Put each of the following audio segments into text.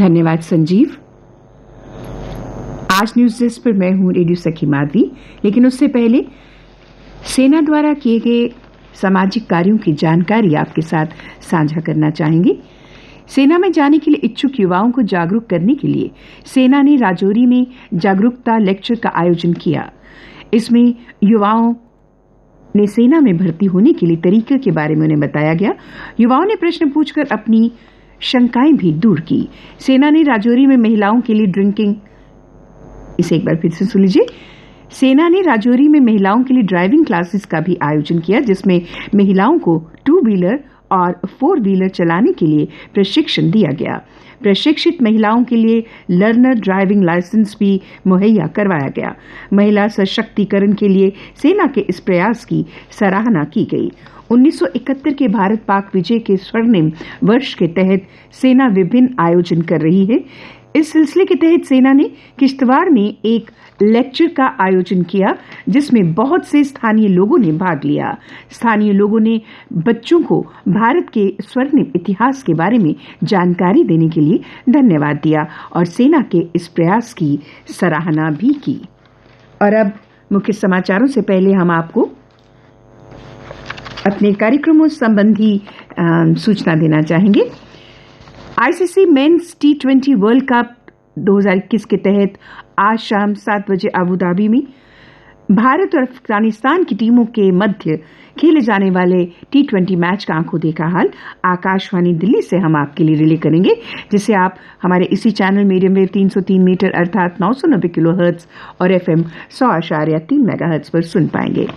धन्यवाद संजीव। आज news desk पर मैं हूं रेडियो सखी माधवी, लेकिन उससे पहले सेना द्वारा किए गए सामाजिक कार्यों की जानकारी आपके साथ साझा करना चाहेंगे। सेना में जाने के लिए इच्छुक युवाओं को जागरूक करने के लिए सेना ने राजौरी में जागरूकता लेक्चर का आयोजन किया। इसमें युवाओं ने सेना में भर्ती होने के लिए तरीके के बारे में उन्हें बताया गया। युवाओं ने प्रश्न पूछकर अपनी शंकाएं भी दूर की। सेना ने राजौरी में महिलाओं के लिए ड्रिंकिंग, इसे एक बार फिर से सुन लीजिए। सेना ने राजौरी में महिलाओं के लिए ड्राइविंग क्लासेस का भी आयोजन किया, जिसमें महिलाओं को 2 व्हीलर और 4 व्हीलर चलाने के लिए प्रशिक्षण दिया गया। प्रशिक्षित महिलाओं के लिए लर्नर ड्राइविंग लाइसेंस भी मुहैया करवाया गया। महिला सशक्तिकरण के लिए सेना के इस प्रयास की सराहना की गई। 1971 के भारत पाक विजय के स्वर्णिम वर्ष के तहत सेना विभिन्न आयोजन कर रही है। इस सिलसिले के तहत सेना ने किश्तवाड़ में एक लेक्चर का आयोजन किया, जिसमें बहुत से स्थानीय लोगों ने भाग लिया। स्थानीय लोगों ने बच्चों को भारत के स्वर्णिम इतिहास के बारे में जानकारी देने के लिए धन्यवाद दिया और सेना के इस प्रयास की सराहना भी की। और अब मुख्य समाचारों से पहले हम आपको अपने कार्यक्रमों संबंधी सूचना देना चाहेंगे। ICC men's T20 world cup 2021 के तहत आज शाम 7 बजे अबू धाबी में भारत और अफगानिस्तान की टीमों के मध्य खेले जाने वाले T20 मैच का आंखों देखा हाल आकाशवाणी दिल्ली से हम आपके लिए रिले करेंगे, जिसे आप हमारे इसी चैनल मीडियम वेव 303 मीटर अर्थात 990 किलोहर्ट्ज और FM 100.3 मेगाहर्ट्ज पर सुन पाएंगे।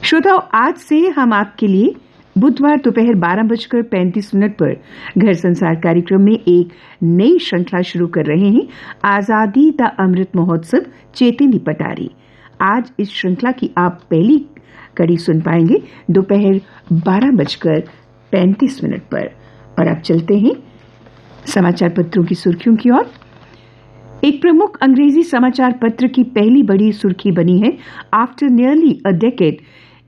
श्रोताओ, आज से हम आपके लिए बुधवार दोपहर 12:35 पर घर संसार कार्यक्रम में एक नई श्रृंखला शुरू कर रहे हैं, आजादी का अमृत महोत्सव चेतेनी पटारी। आज इस श्रृंखला की आप पहली कड़ी सुन पाएंगे दोपहर 12:35 पर। और अब चलते हैं समाचार पत्रों की सुर्खियों की ओर। एक प्रमुख अंग्रेजी समाचार पत्र की पहली बड़ी सुर्खी बनी है, after nearly a decade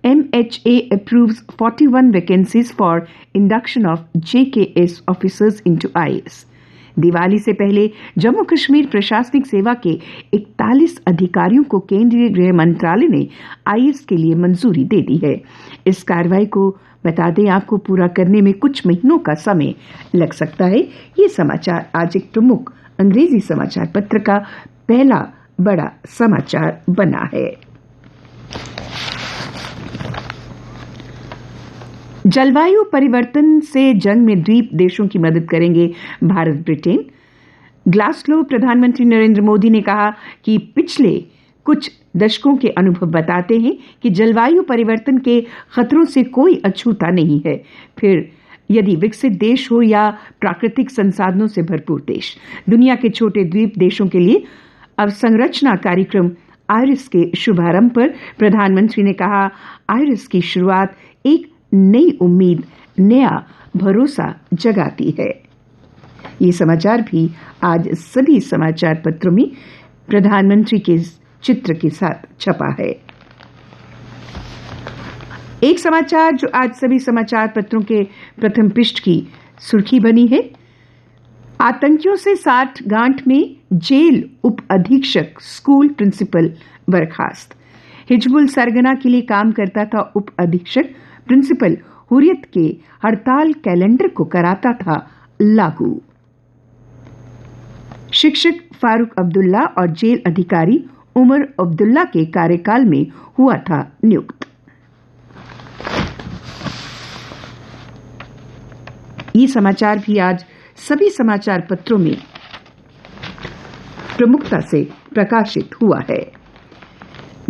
MHA approves 41 vacancies for induction of JKS officers into IAS। Diwali से पहले जम्मू कश्मीर प्रशासनिक सेवा के 41 अधिकारियों को केंद्रीय गृह मंत्रालय ने IAS के लिए मंजूरी दे दी है। इस कार्रवाई को बता दें आपको पूरा करने में कुछ महीनों का समय लग सकता है। ये समाचार आज एक प्रमुख अंग्रेजी समाचार पत्र का पहला बड़ा समाचार बना है। जलवायु परिवर्तन से जंग में द्वीप देशों की मदद करेंगे भारत ब्रिटेन। ग्लासगो प्रधानमंत्री नरेंद्र मोदी ने कहा कि पिछले कुछ दशकों के अनुभव बताते हैं कि जलवायु परिवर्तन के खतरों से कोई अछूता नहीं है, फिर यदि विकसित देश हो या प्राकृतिक संसाधनों से भरपूर देश। दुनिया के छोटे द्वीप देशों के लिए अवसंरचना कार्यक्रम आयरिस के शुभारंभ पर प्रधानमंत्री ने कहा, आयरिस की शुरुआत एक नई उम्मीद, नया भरोसा जगाती है। ये समाचार भी आज सभी समाचार पत्रों में प्रधानमंत्री के चित्र के साथ छपा है। एक समाचार जो आज सभी समाचार पत्रों के प्रथम पृष्ठ की सुर्खी बनी है, आतंकियों से 60 गांठ में जेल उप अधीक्षक स्कूल प्रिंसिपल बर्खास्त। हिजबुल सरगना के लिए काम करता था उप अधीक्षक, प्रिंसिपल हुर्रियत के हड़ताल कैलेंडर को कराता था लागू। शिक्षक फारूक अब्दुल्ला और जेल अधिकारी उमर अब्दुल्ला के कार्यकाल में हुआ था नियुक्त। ये समाचार भी आज सभी समाचार पत्रों में प्रमुखता से प्रकाशित हुआ है।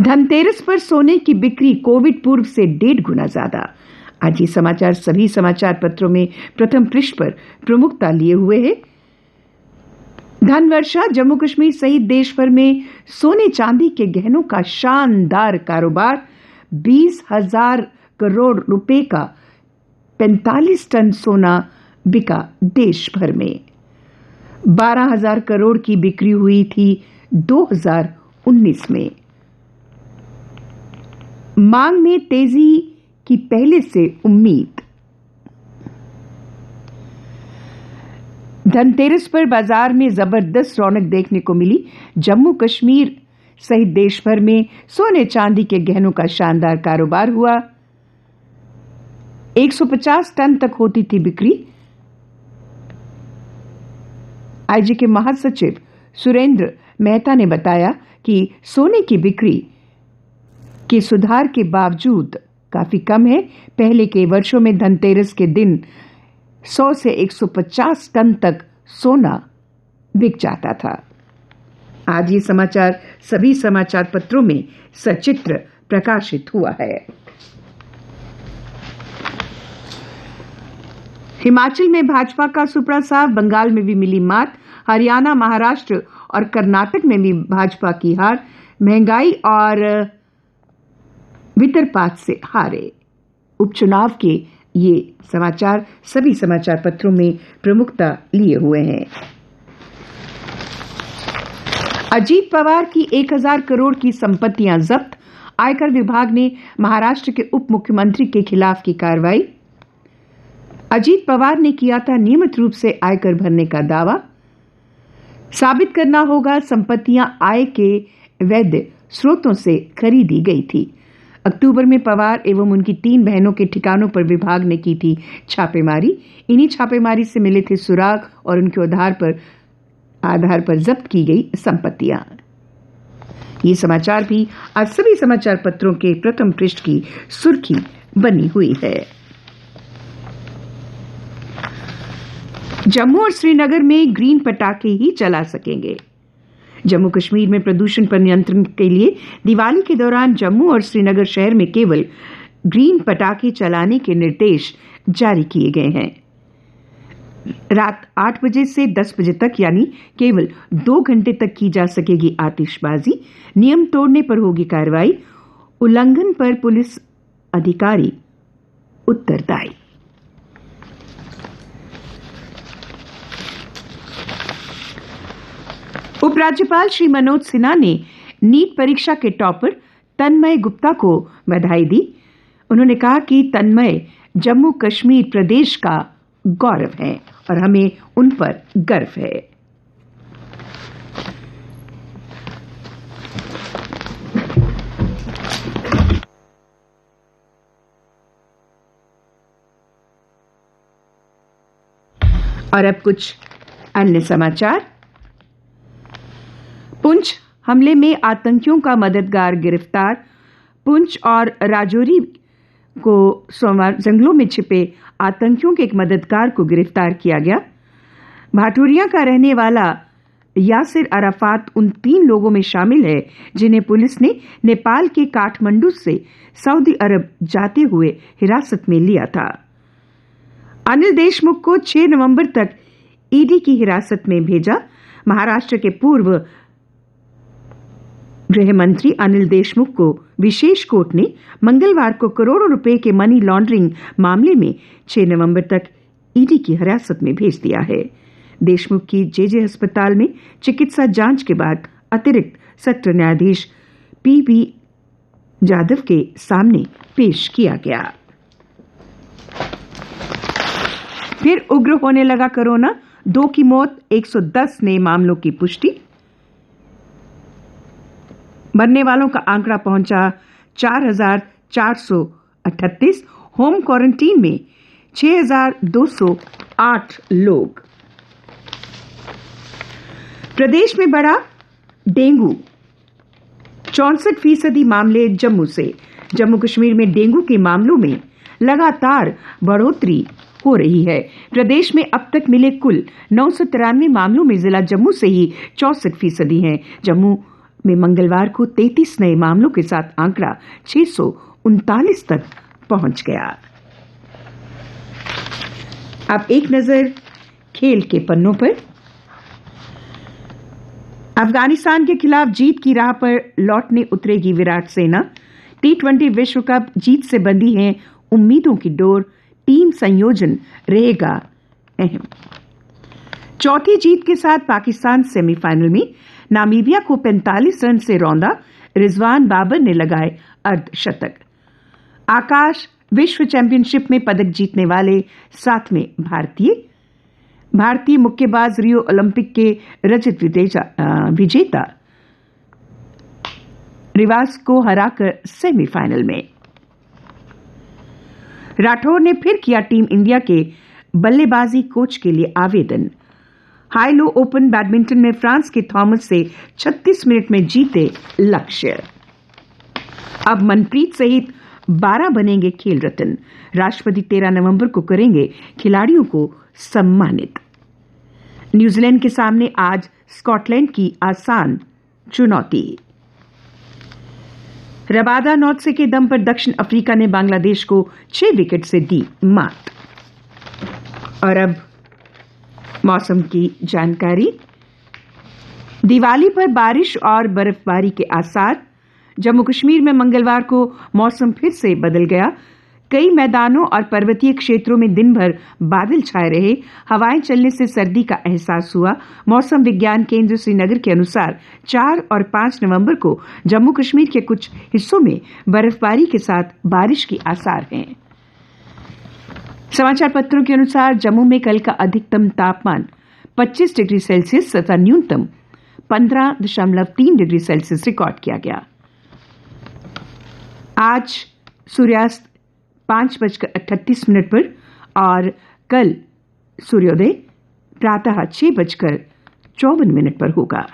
धनतेरस पर सोने की बिक्री कोविड पूर्व से 1.5 गुना ज्यादा। आज ये समाचार सभी समाचार पत्रों में प्रथम पृष्ठ पर प्रमुखता लिए हुए है। धन वर्षा, जम्मू कश्मीर सहित देश भर में सोने चांदी के गहनों का शानदार कारोबार। 20,000 करोड़ रुपए का 45 टन सोना बिका देश भर में। 12,000 करोड़ की बिक्री हुई थी 2019 में। मांग में तेजी की पहले से उम्मीद। धनतेरस पर बाजार में जबरदस्त रौनक देखने को मिली। जम्मू कश्मीर सहित देश भर में सोने चांदी के गहनों का शानदार कारोबार हुआ। 150 टन तक होती थी बिक्री। आईजी के महासचिव सुरेंद्र मेहता ने बताया कि सोने की बिक्री के सुधार के बावजूद काफी कम है। पहले के वर्षों में धनतेरस के दिन 100 से 150 टन तक सोना बिक जाता था। आज ये समाचार सभी समाचार पत्रों में सचित्र प्रकाशित हुआ है। हिमाचल में भाजपा का सुपड़ा साफ, बंगाल में भी मिली मात। हरियाणा, महाराष्ट्र और कर्नाटक में भी भाजपा की हार। महंगाई और वितरपात से हारे। उपचुनाव के ये समाचार सभी समाचार पत्रों में प्रमुखता लिए हुए हैं। अजीत पवार की 1000 करोड़ की संपत्तियां जब्त। आयकर विभाग ने महाराष्ट्र के उप मुख्यमंत्री के खिलाफ की कार्रवाई। अजीत पवार ने किया था नियमित रूप से आयकर भरने का दावा। साबित करना होगा संपत्तियां आय के वैध स्रोतों से खरीदी गई थी। अक्टूबर में पवार एवं उनकी 3 बहनों के ठिकानों पर विभाग ने की थी छापेमारी। इन्हीं छापेमारी से मिले थे सुराग और उनके आधार पर जब्त की गई संपत्तियां। ये समाचार भी आज सभी समाचार पत्रों के प्रथम पृष्ठ की सुर्खी बनी हुई है। जम्मू और श्रीनगर में ग्रीन पटाखे ही चला सकेंगे। जम्मू कश्मीर में प्रदूषण पर नियंत्रण के लिए दिवाली के दौरान जम्मू और श्रीनगर शहर में केवल ग्रीन पटाखे चलाने के निर्देश जारी किए गए हैं। रात 8 बजे से 10 बजे तक यानी केवल 2 घंटे तक की जा सकेगी आतिशबाजी। नियम तोड़ने पर होगी कार्रवाई। उल्लंघन पर पुलिस अधिकारी उत्तरदायी। उपराज्यपाल श्री मनोज सिन्हा ने नीट परीक्षा के टॉपर तन्मय गुप्ता को बधाई दी। उन्होंने कहा कि तन्मय जम्मू कश्मीर प्रदेश का गौरव है और हमें उन पर गर्व है। और अब कुछ अन्य समाचार। पुंछ हमले में आतंकियों का मददगार गिरफ्तार। पुंछ और राजौरी को सोमवार जंगलों में छिपे आतंकियों के एक मददगार को गिरफ्तार किया गया। भाटूरिया का रहने वाला यासिर अराफात उन 3 लोगों में शामिल है जिन्हें पुलिस ने नेपाल के काठमांडू से सऊदी अरब जाते हुए हिरासत में लिया था। अनिल देशमुख को 6 नवंबर तक ईडी की हिरासत में भेजा। महाराष्ट्र के पूर्व गृह मंत्री अनिल देशमुख को विशेष कोर्ट ने मंगलवार को करोड़ों रुपए के मनी लॉन्ड्रिंग मामले में 6 नवंबर तक ईडी की हिरासत में भेज दिया है। देशमुख की जेजे अस्पताल में चिकित्सा जांच के बाद अतिरिक्त सत्र न्यायाधीश पीबी जाधव के सामने पेश किया गया। फिर उग्र होने लगा कोरोना। 2 की मौत, 110 नए मामलों की पुष्टि। मरने वालों का आंकड़ा पहुंचा 4,438। होम क्वारंटीन में 6,208 लोग। प्रदेश में बढ़ा डेंगू। 64% मामले जम्मू से। जम्मू कश्मीर में डेंगू के मामलों में लगातार बढ़ोतरी हो रही है। प्रदेश में अब तक मिले कुल 993 मामलों में जिला जम्मू से ही 64% हैं। जम्मू में मंगलवार को 33 नए मामलों के साथ आंकड़ा 639 तक पहुंच गया। अब एक नजर खेल के पन्नों पर। अफगानिस्तान के खिलाफ जीत की राह पर लौटने उतरेगी विराट सेना। T20 विश्व कप जीत से बंधी है उम्मीदों की डोर। टीम संयोजन रहेगा अहम। चौथी जीत के साथ पाकिस्तान सेमीफाइनल में। नामीबिया को 45 रन से रौंदा। रिजवान बाबर ने लगाए अर्धशतक। आकाश विश्व चैंपियनशिप में पदक जीतने वाले 7वें भारतीय। भारतीय मुक्केबाज रियो ओलंपिक के रजत विजेता रिवास को हराकर सेमीफाइनल में। राठौर ने फिर किया टीम इंडिया के बल्लेबाजी कोच के लिए आवेदन। हाई लो ओपन बैडमिंटन में फ्रांस के थॉमस से 36 मिनट में जीते लक्ष्य। अब मनप्रीत सहित 12 बनेंगे खेल रत्न। राष्ट्रपति 13 नवंबर को करेंगे खिलाड़ियों को सम्मानित। न्यूजीलैंड के सामने आज स्कॉटलैंड की आसान चुनौती। रबादा नौतसे के दम पर दक्षिण अफ्रीका ने बांग्लादेश को 6 विकेट से दी मात। और अब मौसम की जानकारी। दिवाली पर बारिश और बर्फबारी के आसार। जम्मू कश्मीर में मंगलवार को मौसम फिर से बदल गया। कई मैदानों और पर्वतीय क्षेत्रों में दिन भर बादल छाए रहे। हवाएं चलने से सर्दी का एहसास हुआ। मौसम विज्ञान केंद्र श्रीनगर के अनुसार 4 और 5 नवंबर को जम्मू कश्मीर के कुछ हिस्सों में बर्फबारी के साथ बारिश के आसार हैं। समाचार पत्रों के अनुसार जम्मू में कल का अधिकतम तापमान 25 डिग्री सेल्सियस तथा न्यूनतम 15.3 डिग्री सेल्सियस रिकॉर्ड किया गया। आज सूर्यास्त 5:38 पर और कल सूर्योदय प्रातः 6:54 पर होगा।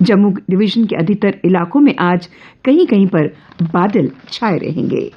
जम्मू डिवीजन के अधिकतर इलाकों में आज कहीं कहीं पर बादल छाए रहेंगे।